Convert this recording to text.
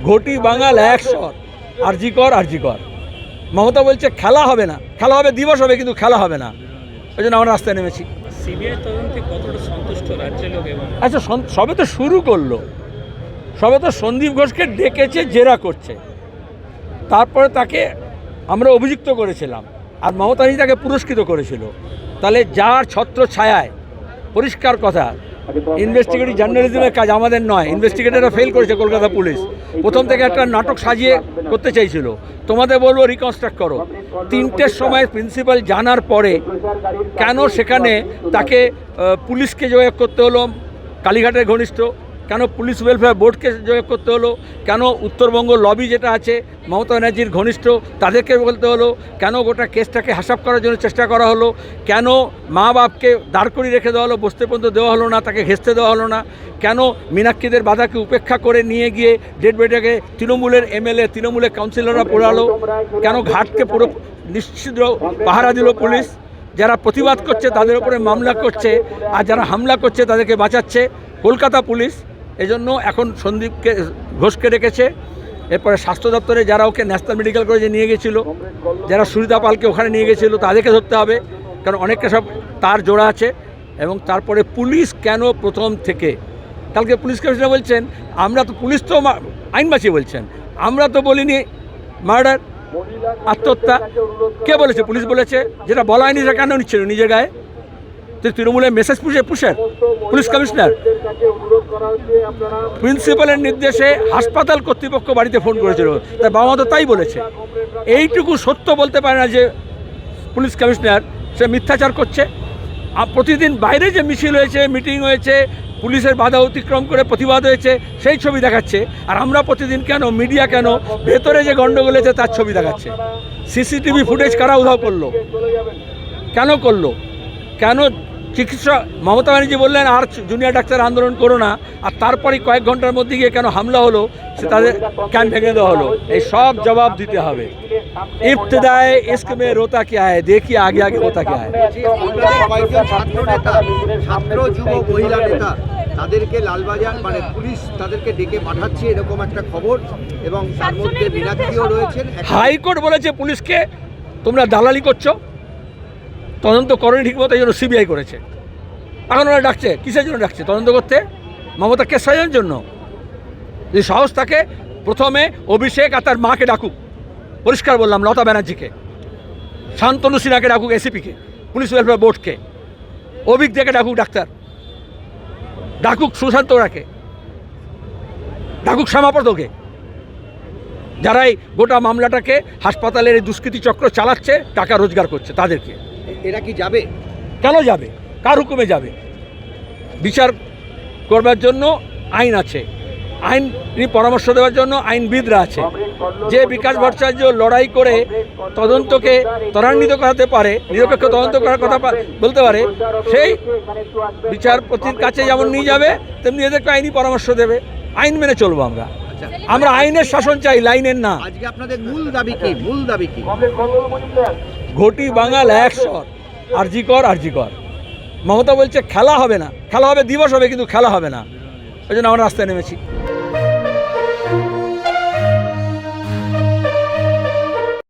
ঘটি বাঙাল এক স্বর, আরজি কর আরজি কর। মমতা বলছে খেলা হবে না, খেলা হবে দিবস হবে কিন্তু খেলা হবে না, ওই জন্য আমরা রাস্তায় নেমেছি। সিবিআই তদন্তে কতটা সন্তুষ্ট রাজ্যের লোক? এবং আচ্ছা, সবে তো শুরু করলো, সবে তো সন্দীপ ঘোষকে ডেকেছে, জেরা করছে, তারপরে তাকে আমরা অভিযুক্ত করেছিলাম আর মমতা নিজে তাকে পুরস্কৃত করেছিল। তাহলে যার ছত্র ছায়ায়, পরিষ্কার কথা, ইনভেস্টিগেটিভ জার্নালিজমের কাজ আমাদের নয়। ইনভেস্টিগেটররা ফেল করেছে কলকাতা পুলিশ, প্রথম থেকে একটা নাটক সাজিয়ে করতে চাইছিল। তোমাদের বলবো রিকনস্ট্রাক্ট করো। 3টের সময় প্রিন্সিপাল জানার পরে কেন সেখানে তাকে পুলিশকে যোগাযোগ করতে হলো, কালীঘাটের ঘনিষ্ঠ, কেন পুলিশ ওয়েলফেয়ার বোর্ডকে যোগাযোগ করতে হলো, কেন উত্তরবঙ্গ লবি যেটা আছে মমতা ব্যানার্জির ঘনিষ্ঠ তাদেরকে বলতে হলো, কেন গোটা কেসটাকে হাসাপ করার জন্য চেষ্টা করা হলো, কেন মা বাপকে দাঁড় করিয়ে রেখে দেওয়া হলো, বসতে পর্যন্ত দেওয়া হলো না, তাকে ঘেঁচতে দেওয়া হলো না, কেন মীনাক্ষীদের বাধাকে উপেক্ষা করে নিয়ে গিয়ে ডেড বডিটাকে তৃণমূলের এমএলএ, তৃণমূলের কাউন্সিলররা পোড়ালো, কেন ঘাটকে পুরো নিশ্চিদ্র পাহারা দিল পুলিশ, যারা প্রতিবাদ করছে তাদের উপরে মামলা করছে আর যারা হামলা করছে তাদেরকে বাঁচাচ্ছে কলকাতা পুলিশ। এজন্য এখন সন্দীপকে ঘোষকে রেখেছে, এরপরে স্বাস্থ্য দপ্তরে যারা ওকে ন্যাশনাল মেডিকেল কলেজে নিয়ে গেছিলো, যারা সুরিতা পালকে ওখানে নিয়ে গেছিলো তাদেরকে ধরতে হবে, কারণ অনেকটা সব তার জোড়া আছে। এবং তারপরে পুলিশ কেন প্রথম থেকে, কালকে পুলিশ কমিশনার বলছেন আমরা তো, পুলিশ তো আইন বাঁচিয়ে বলছেন, আমরা তো বলিনি মার্ডার, আত্মহত্যা। কে বলেছে? পুলিশ বলেছে। যেটা বলা হয়নি সেটা কেন নিচ্ছিল নিজের গায়ে? তৃণমূলের মেসেজ পুষের পুলিশ কমিশনার প্রিন্সিপালের নির্দেশে হাসপাতাল কর্তৃপক্ষ বাড়িতে ফোন করেছিল, তাই বাবা মা তো তাই বলেছে। এইটুকু সত্য বলতে পারে না যে পুলিশ কমিশনার সে মিথ্যাচার করছে। প্রতিদিন বাইরে যে মিছিল হয়েছে, মিটিং হয়েছে, পুলিশের বাধা অতিক্রম করে প্রতিবাদ হয়েছে, সেই ছবি দেখাচ্ছে। আর আমরা প্রতিদিন কেন, মিডিয়া কেন ভেতরে যে গণ্ডগোল হয়েছে তার ছবি দেখাচ্ছে। সিসিটিভি ফুটেজ কারা উধাও করলো, কেন করলো, কেন? চিকিৎসা মমতা ব্যানার্জি বললেন আর জুনিয়র ডাক্তার আন্দোলন করো না, আর তারপরে কয়েক ঘন্টার মধ্যে গিয়ে কেন হামলা হলো, সে তাদের ক্যাম্প ভেঙে দেওয়া হলো। এই সব জবাব দিতে হবে। ইবতদায়ে ইস্ক মে রোতা কে আয়, দেখি আগে আগে হোতা কে আয়। ছাত্র যুব মহিলা নেতা তাদেরকে লালবাজার মানে পুলিশ তাদেরকে ডেকে পাঠাচ্ছে এরকম একটা খবর, এবং তার মধ্যে মীনাক্ষীও রয়েছেন। হাইকোর্ট বলেছে পুলিশকে তোমরা দালালি করছো, তদন্ত করেনি ঠিকমতো, এই জন্য সিবিআই করেছে। এখন ওরা ডাকছে কিসের জন্য ডাকছে? তদন্ত করতে, মমতা কেস সাজানোর জন্য। যদি সাহস থাকে প্রথমে অভিষেক আর তার মাকে ডাকুক, পরিষ্কার বললাম, লতা ব্যানার্জিকে, শান্তনু সিনহাকে ডাকুক, এসিপিকে, পুলিশ ওয়েলফেয়ার বোর্ডকে, অভিক থেকে ডাকুক, ডাক্তার ডাকুক, সুশান্ত ওরাকে ডাকুক, শ্যামাপদকে, যারাই গোটা মামলাটাকে হাসপাতালের এই দুষ্কৃতি চক্র চালাচ্ছে, টাকা রোজগার করছে, তাদেরকে। এরা কি যাবে? কেন যাবে? কার হুকুমে যাবে? বিচার করবার জন্য আইন আছে, আইনি পরামর্শ দেওয়ার জন্য আইনবিদরা আছে। যে বিকাশ ভট্টাচার্য লড়াই করে তদন্তকে ত্বরান্বিত করাতে পারে, নিরপেক্ষ তদন্ত করার কথা বলতে পারে, সেই বিচারপতির কাছে যেমন নিয়ে যাবে তেমনি এদেরকে আইনি পরামর্শ দেবে। আইন মেনে চলবো আমরা। আমরা আইনের শাসন চাই, লাইনের না। আজকে আপনাদের মূল দাবি কি? মূল দাবি কি? ঘটি বাঙাল এক স্বর, আরজি কর আরজি কর। মমতা বলছে খেলা হবে না, খেলা হবে দিবস হবে কিন্তু খেলা হবে না, ওই জন্য আমরা রাস্তায় নেমেছি।